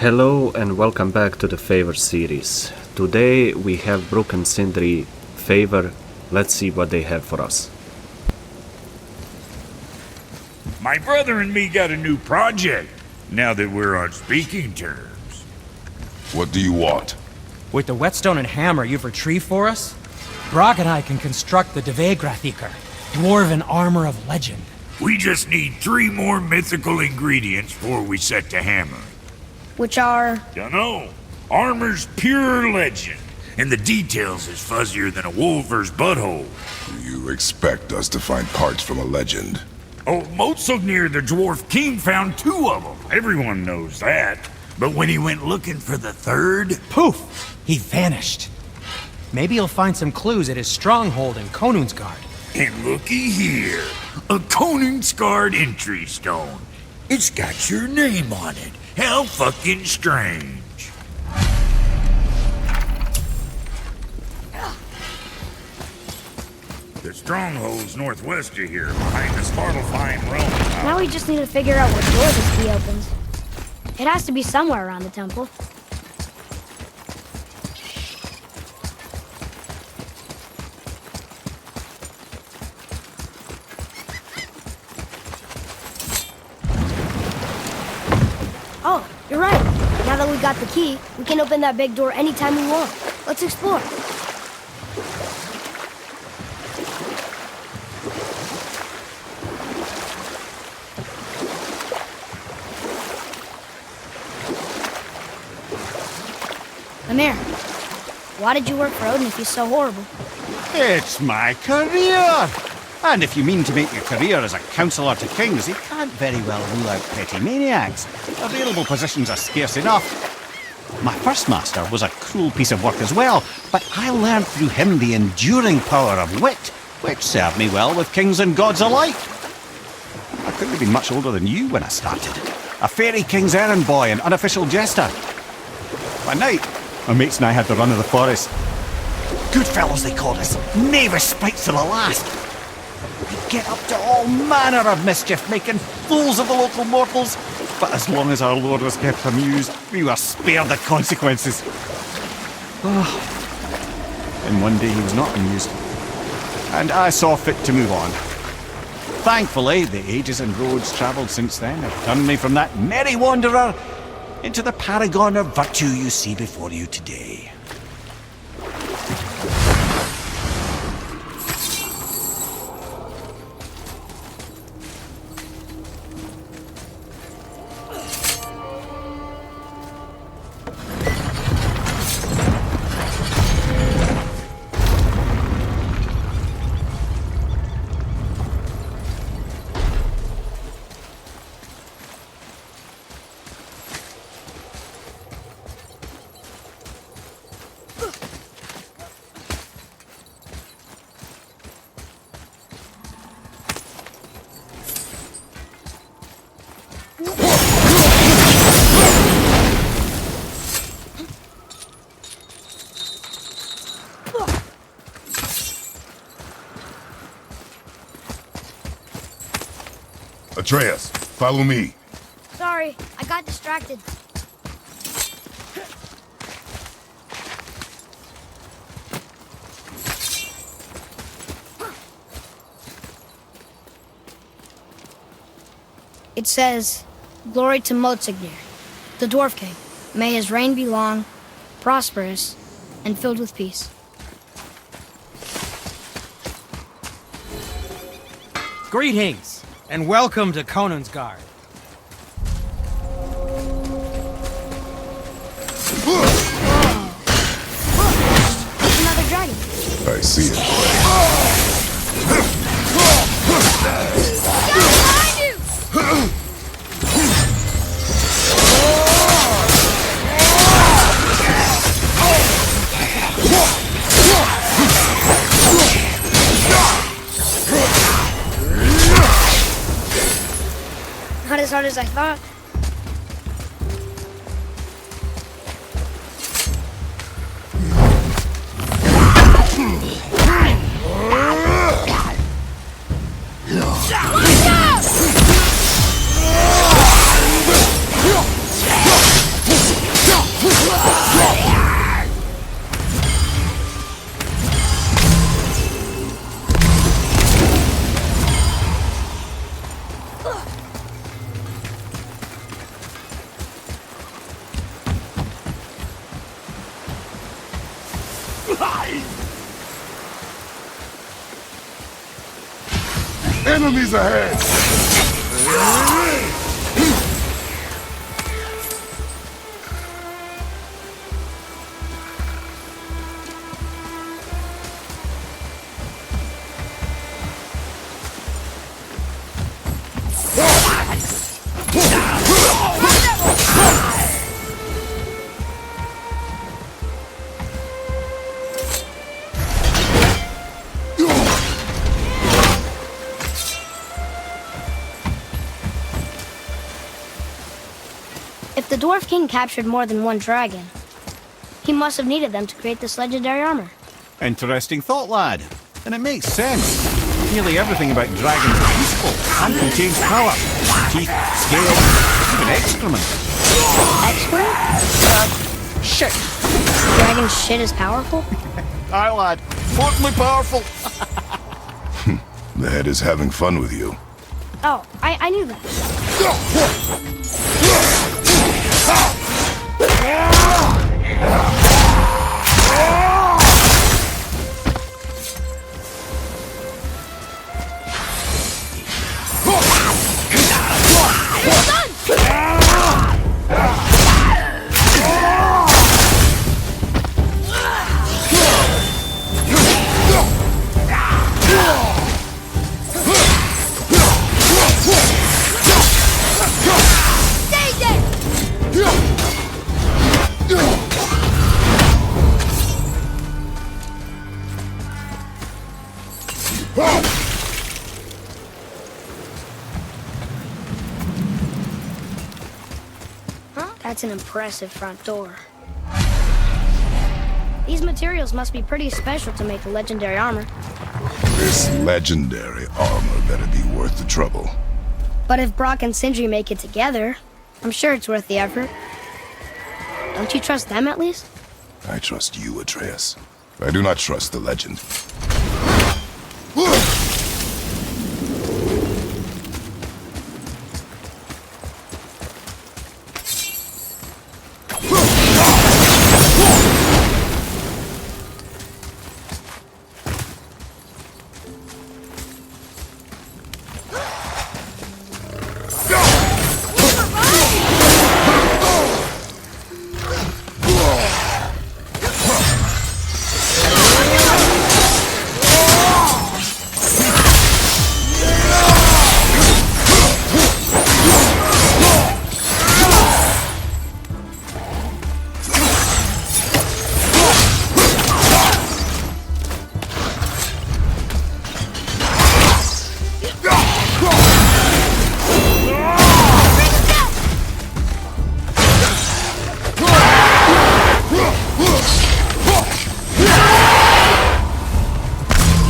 Hello and welcome back to the Favor series. Today we have Brok and Sindri Favor. Let's see what they have for us. My brother and me got a new project, now that we're on speaking terms. What do you want? With the whetstone and hammer you've retrieved for us, Brok and I can construct the Dvegrathikr, dwarven armor of legend. We just need 3 more mythical ingredients before we set to hammer. Which are... Dunno. Armor's pure legend, and the details is fuzzier than a wolver's butthole. You expect us to find parts from a legend? Oh, Motsognir the Dwarf King found 2 of them. Everyone knows that. But when he went looking for the 3rd... Poof! He vanished. Maybe he'll find some clues at his stronghold in Konunsgard. And looky here. A Konunsgard entry stone. It's got your name on it. How fucking strange. The stronghold's northwest of here, behind the Svartalfheim realm. Now we just need to figure out what door this key opens. It has to be somewhere around the temple. Oh, you're right. Now that we got the key, we can open that big door anytime we want. Let's explore. Amir, why did you work for Odin if he's so horrible? It's my career! And if you mean to make your career as a counsellor to kings, you can't very well rule out petty maniacs. Available positions are scarce enough. My first master was a cruel piece of work as well, but I learned through him the enduring power of wit, which served me well with kings and gods alike. I couldn't have been much older than you when I started. A fairy king's errand boy and unofficial jester. One night, my mates and I had the run of the forest. Good fellows they called us, knavish sprites to the last. We'd get up to all manner of mischief, making fools of the local mortals. But as long as our lord was kept amused, we were spared the consequences. And one day he was not amused, and I saw fit to move on. Thankfully, the ages and roads travelled since then have turned me from that merry wanderer into the paragon of virtue you see before you today. Atreus, follow me. Sorry, I got distracted. It says, "Glory to Motsognir, the Dwarf King. May his reign be long, prosperous, and filled with peace." Greetings, and welcome to Konunsgard. There's another dragon. I see it. Behind you! Not as hard as I thought. Watch out! Enemies ahead! If the Dwarf King captured more than one dragon, he must have needed them to create this legendary armor. Interesting thought, lad. And it makes sense. Nearly everything about dragons is useful and contains power. Teeth, scales, even excrement. Excellent? Shit! Dragon shit is powerful? Aye, lad. Fortunately powerful. The head is having fun with you. Oh, I knew that. That's an impressive front door. These materials must be pretty special to make the legendary armor. This legendary armor better be worth the trouble. But if Brok and Sindri make it together, I'm sure it's worth the effort. Don't you trust them at least? I trust you, Atreus. I do not trust the legend.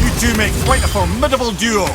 You two make quite a formidable duo.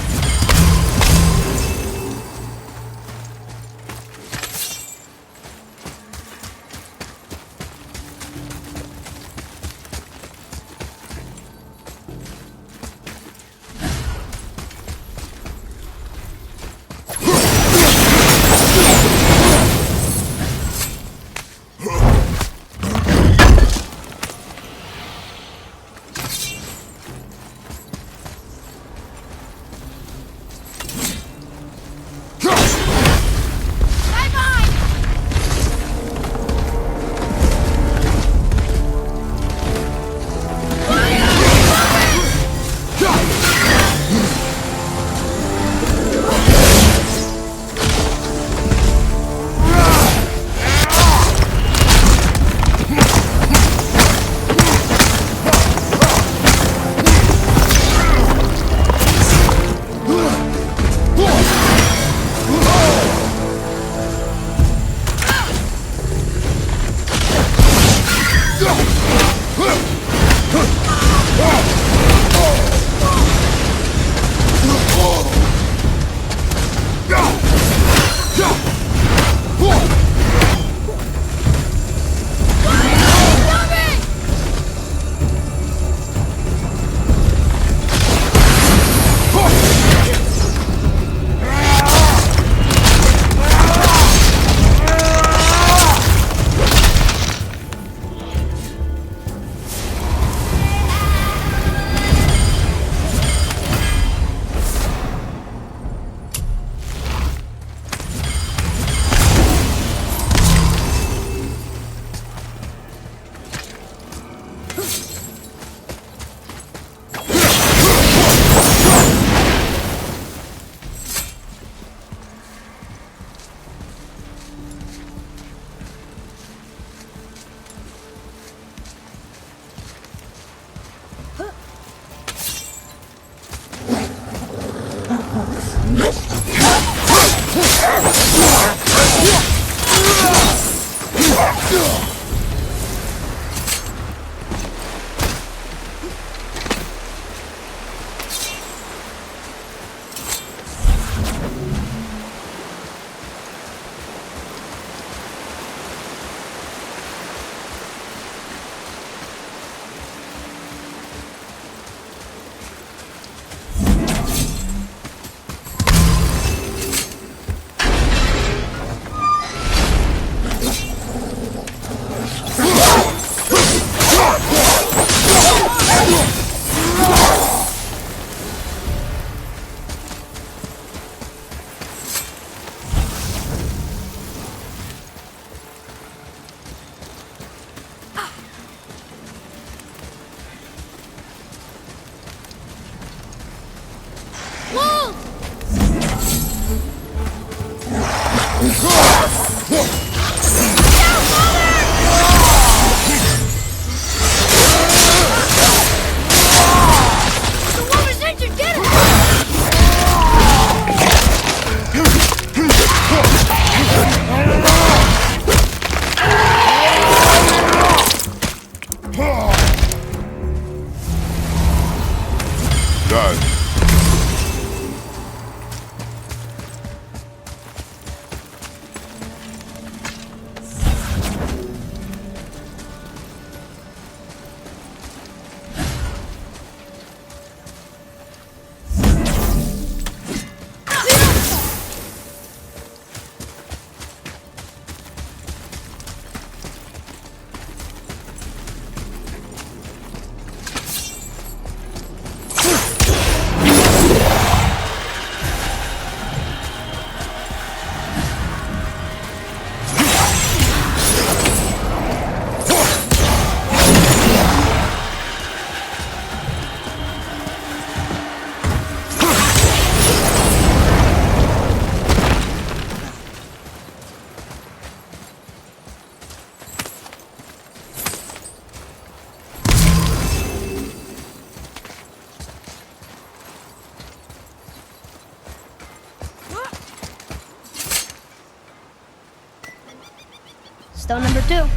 stone number 2.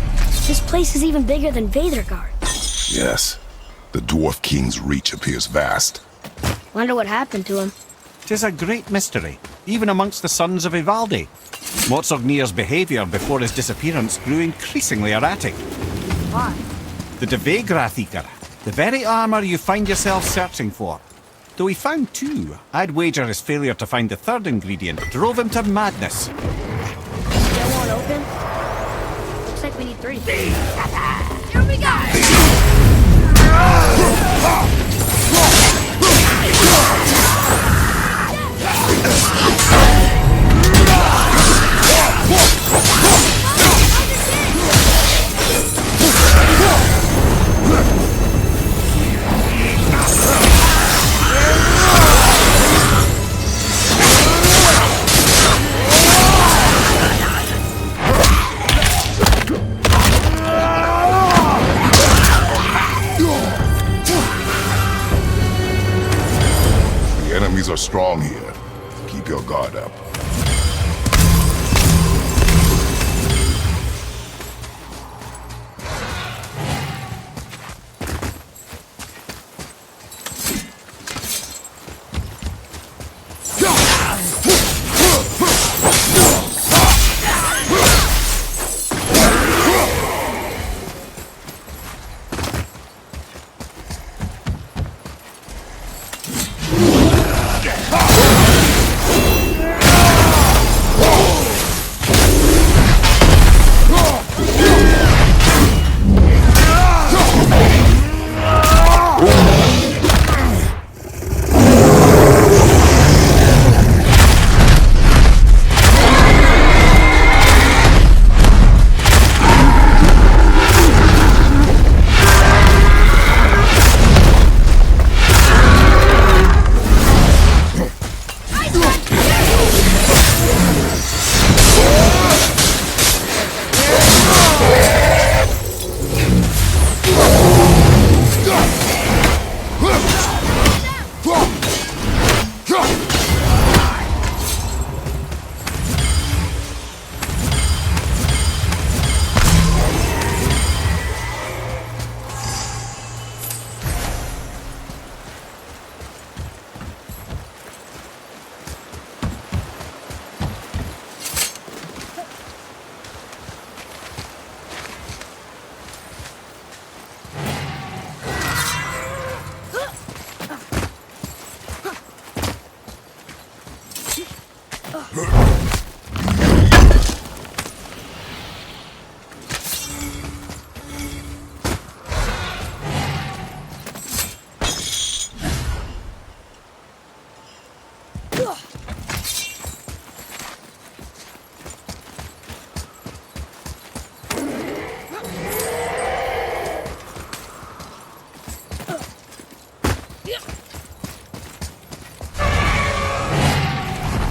This place is even bigger than Vadergard. Yes. The Dwarf King's reach appears vast. Wonder what happened to him. 'Tis a great mystery, even amongst the sons of Ivaldi. Motsognir's behaviour before his disappearance grew increasingly erratic. Why? The Devegrathikar, the very armour you find yourself searching for. Though he found 2, I'd wager his failure to find the 3rd ingredient drove him to madness. Still won't open? Looks like we need 3. Here we go! Enemies are strong here. Keep your guard up.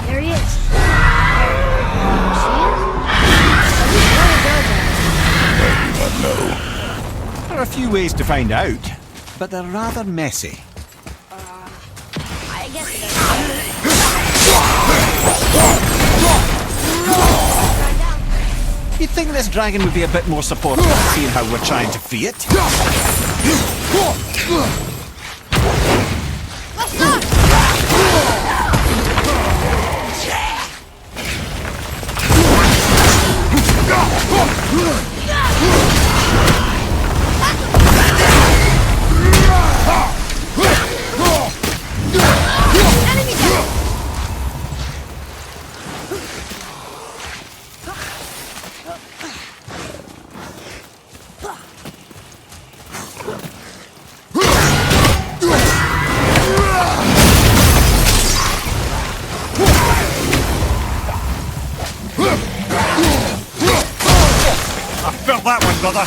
There he is. There are a few ways to find out, but they're rather messy. I guess it is. You'd think this dragon would be a bit more supportive, seeing how we're trying to free it. Let's go! Felt that one, brother.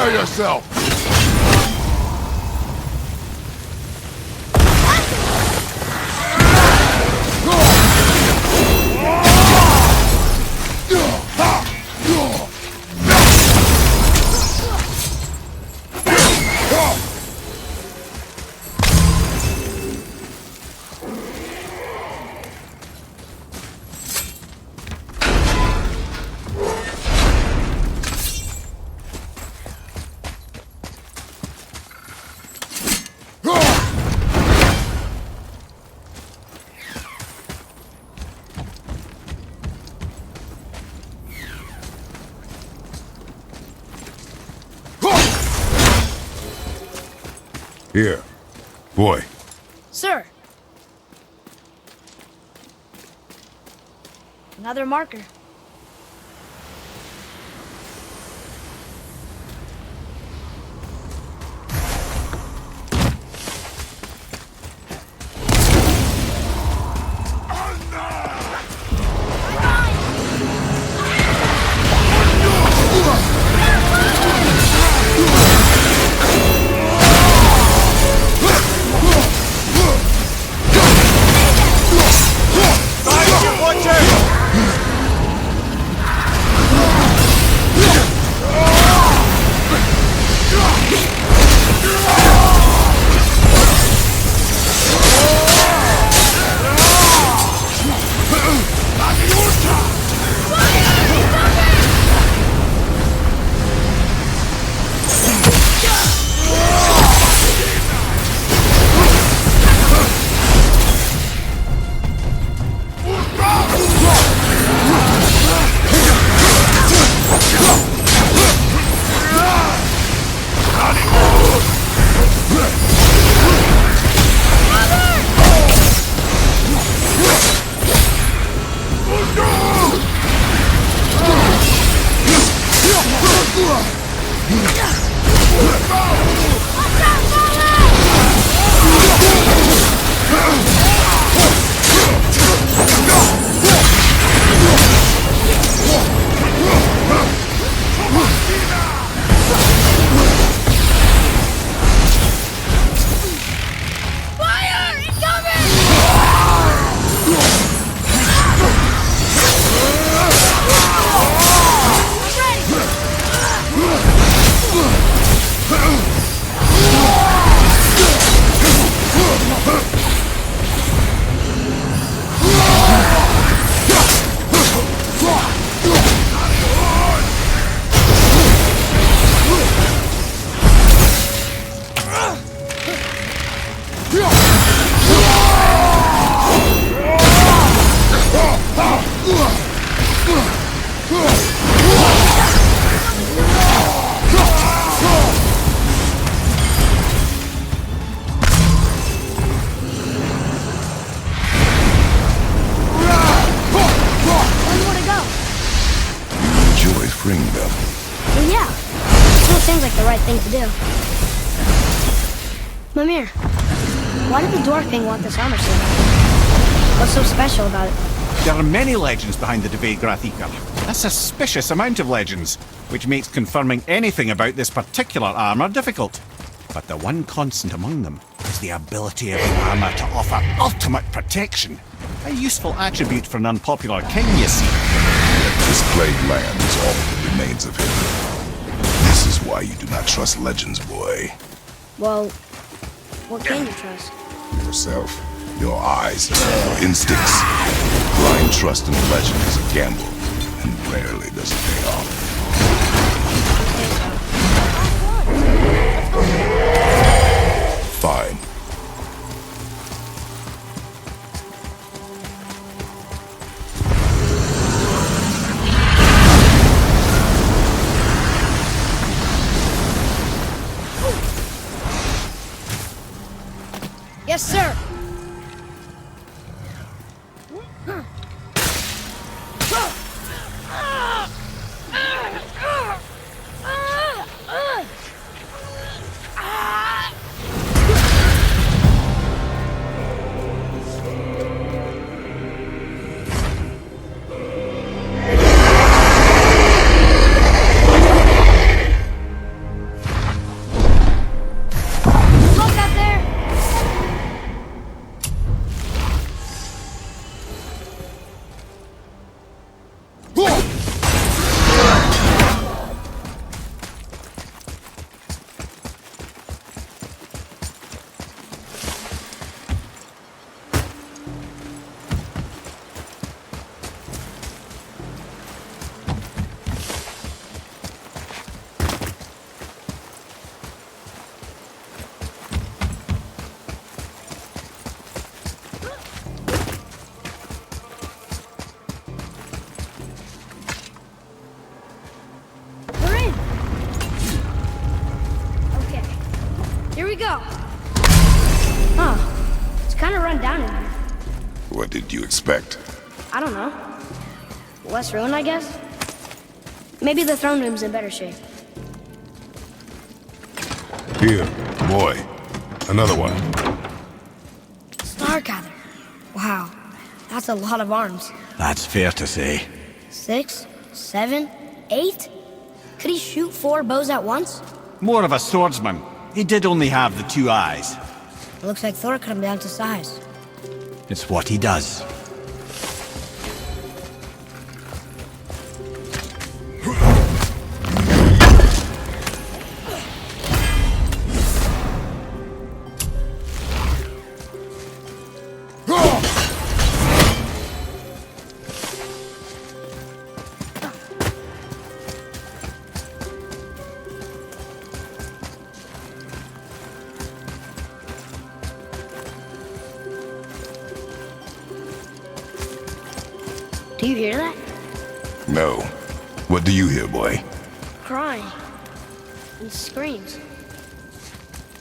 Prepare yourself! Here. Boy. Sir. Another marker. Well, yeah. Still seems like the right thing to do. Mimir, why did the Dwarf King want this armor so much? What's so special about it? There are many legends behind the Dvegrathikar. A suspicious amount of legends, which makes confirming anything about this particular armor difficult. But the one constant among them is the ability of the armor to offer ultimate protection. A useful attribute for an unpopular king, you see. This plagued land is all that remains of him. This is why you do not trust legends, boy. Well, what can you trust? Yourself, your eyes, your instincts. Blind trust in legend is a gamble, and rarely does it pay off. Fine. Yes, sir. go. Oh, it's kind of run down in here. What did you expect? I don't know. Less ruined, I guess? Maybe the throne room's in better shape. Here, boy. Another one. Stargather. Wow, that's a lot of arms. That's fair to say. 6, 7, 8? Could he shoot 4 bows at once? More of a swordsman. He did only have the 2 eyes. It looks like Thor cut him down to size. It's what he does. Do you hear that? No. What do you hear, boy? Crying. And screams.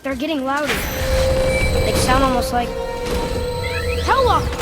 They're getting louder. They sound almost like... Hellwalkers!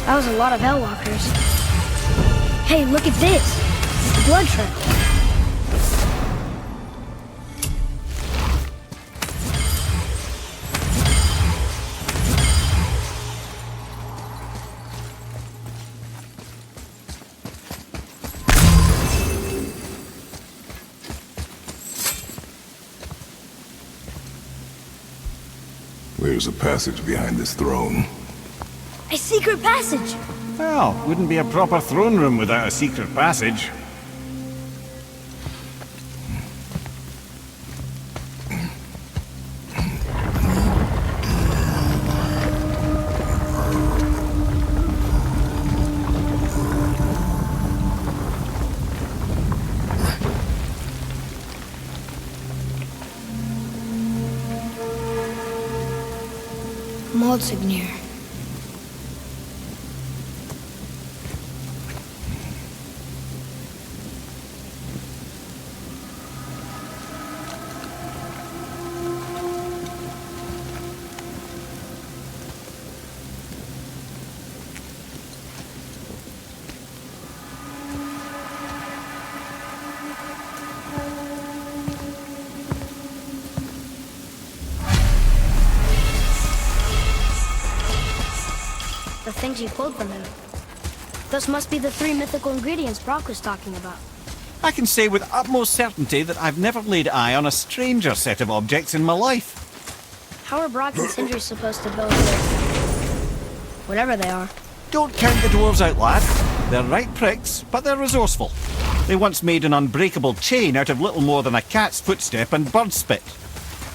That was a lot of Hellwalkers. Hey, look at this! The blood trail. There's a passage behind this throne. A secret passage! Well, wouldn't be a proper throne room without a secret passage. Moldsignir. The things you pulled from him. Those must be the 3 mythical ingredients Brok was talking about. I can say with utmost certainty that I've never laid eye on a stranger set of objects in my life. How are Brok and Sindri supposed to build their... whatever they are? Don't count the dwarves out, lad. They're right pricks, but they're resourceful. They once made an unbreakable chain out of little more than a cat's footstep and bird spit.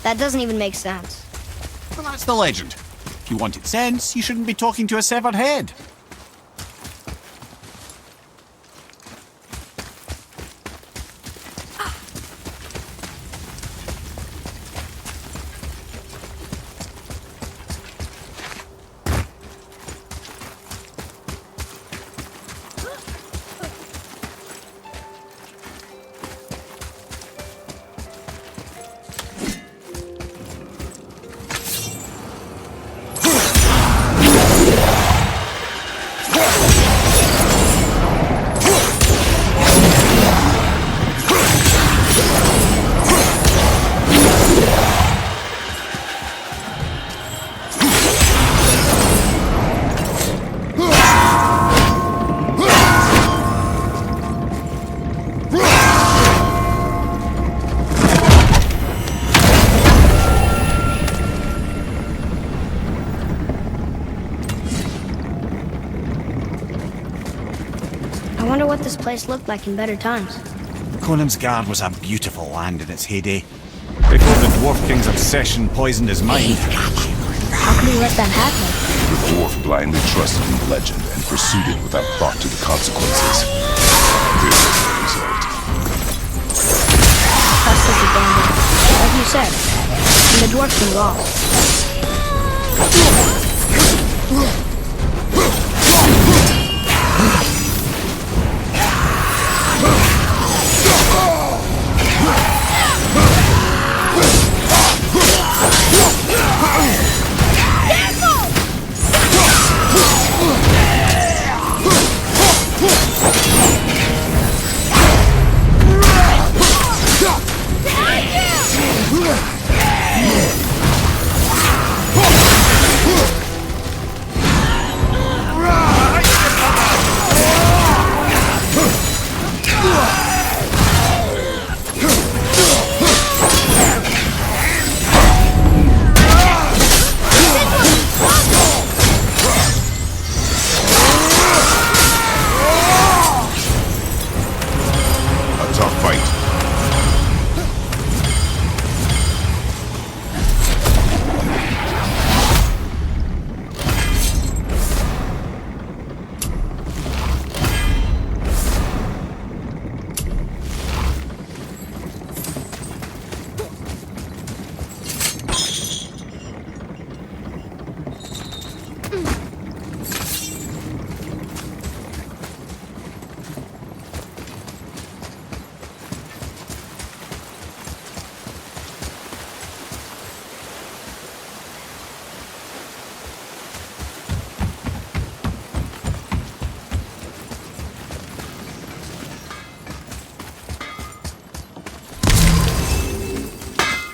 That doesn't even make sense. But that's the legend. If you wanted sense, you shouldn't be talking to a severed head. wonder what this place looked like in better times. Konunsgard was a beautiful land in its heyday, before the Dwarf King's obsession poisoned his mind. How could he let that happen? The dwarf blindly trusted in the legend and pursued it without thought to the consequences. This is the result. Trust is a gamble. Like you said. And the dwarf king lost.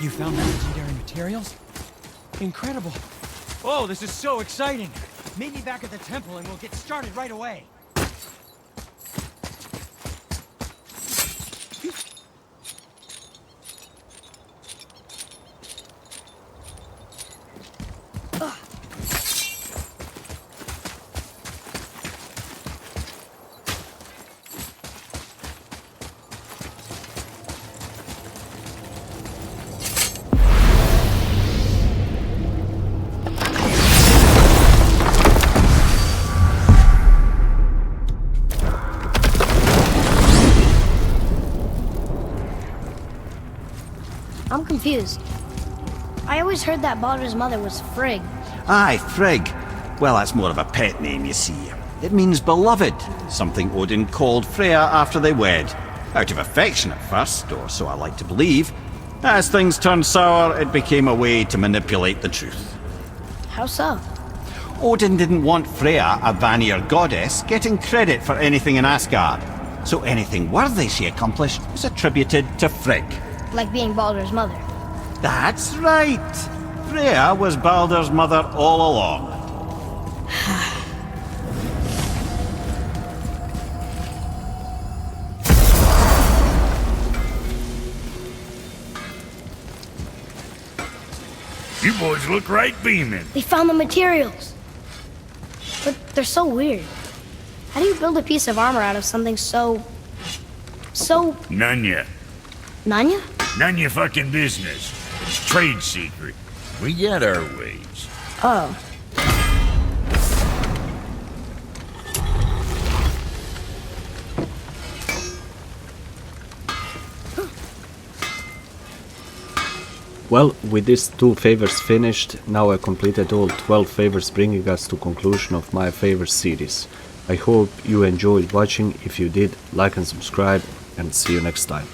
You found the legendary materials? Incredible. Oh, this is so exciting. Meet me back at the temple and we'll get started right away. I'm confused. I always heard that Baldur's mother was Frigg. Aye, Frigg. Well, that's more of a pet name, you see. It means beloved, something Odin called Freya after they wed. Out of affection at first, or so I like to believe. As things turned sour, it became a way to manipulate the truth. How so? Odin didn't want Freya, a Vanir goddess, getting credit for anything in Asgard. So anything worthy she accomplished was attributed to Frigg. Like being Baldur's mother. That's right! Freya was Baldur's mother all along. You boys look right beaming. They found the materials. But they're so weird. How do you build a piece of armor out of something so... None yet. Nanya? None your fucking business. It's trade secret. We got our ways. Oh. Well, with these 2 favors finished, now I completed all 12 favors, bringing us to conclusion of my favor series. I hope you enjoyed watching. If you did, like and subscribe, and see you next time.